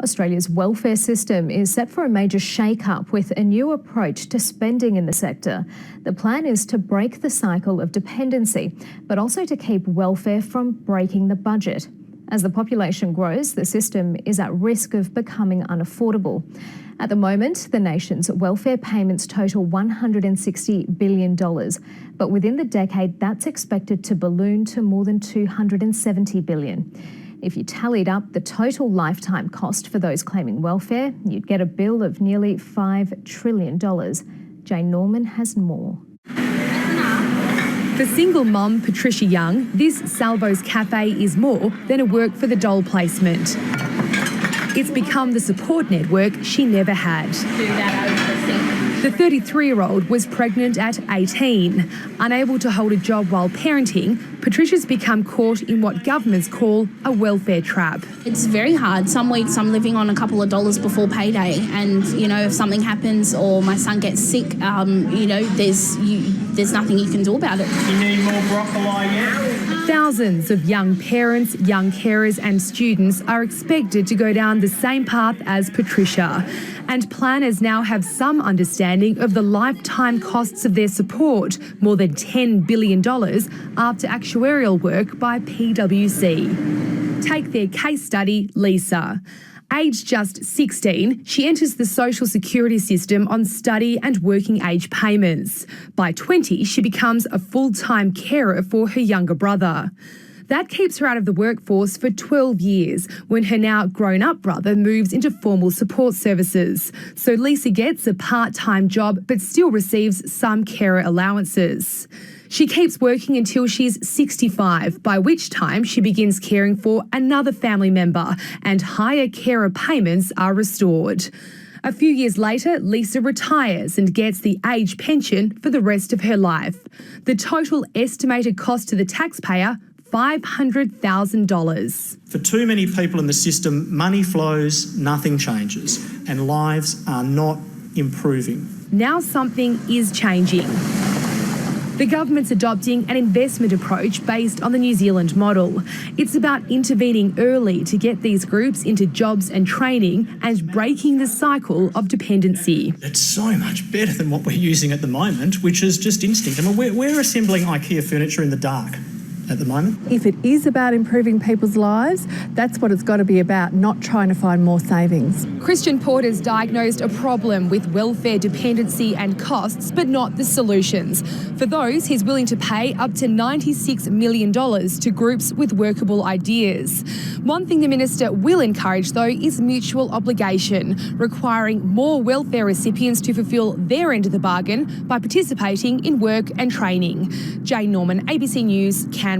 Australia's welfare system is set for a major shake-up with a new approach to spending in the sector. The plan is to break the cycle of dependency, but also to keep welfare from breaking the budget. As the population grows, the system is at risk of becoming unaffordable. At the moment, the nation's welfare payments total $160 billion, but within the decade, that's expected to balloon to more than $270 billion. If you tallied up the total lifetime cost for those claiming welfare, you'd get a bill of nearly $5 trillion. Jane Norman has more. For single mum Patricia Young, this Salvo's Cafe is more than a work for the doll placement. It's become the support network she never had. The 33-year-old was pregnant at 18. Unable to hold a job while parenting, Patricia's become caught in what governments call a welfare trap. It's very hard. Some weeks I'm living on a couple of dollars before payday, and if something happens or my son gets sick, there's nothing you can do about it. You need more broccoli, yeah? Thousands of young parents, young carers and students are expected to go down the same path as Patricia. And planners now have some understanding of the lifetime costs of their support, more than $10 billion after actuarial work by PwC. Take their case study, Lisa. Aged just 16, she enters the social security system on study and working age payments. By 20, she becomes a full-time carer for her younger brother. That keeps her out of the workforce for 12 years when her now grown-up brother moves into formal support services. So Lisa gets a part-time job but still receives some carer allowances. She keeps working until she's 65, by which time she begins caring for another family member and higher carer payments are restored. A few years later, Lisa retires and gets the age pension for the rest of her life. The total estimated cost to the taxpayer, $500,000. For too many people in the system, money flows, nothing changes, and lives are not improving. Now something is changing. The government's adopting an investment approach based on the New Zealand model. It's about intervening early to get these groups into jobs and training and breaking the cycle of dependency. It's so much better than what we're using at the moment, which is just instinct. I mean, we're assembling IKEA furniture in the dark at the moment. If it is about improving people's lives, that's what it's got to be about, not trying to find more savings. Christian Porter's diagnosed a problem with welfare dependency and costs, but not the solutions. For those, he's willing to pay up to $96 million to groups with workable ideas. One thing the minister will encourage, though, is mutual obligation, requiring more welfare recipients to fulfil their end of the bargain by participating in work and training. Jane Norman, ABC News, Canberra.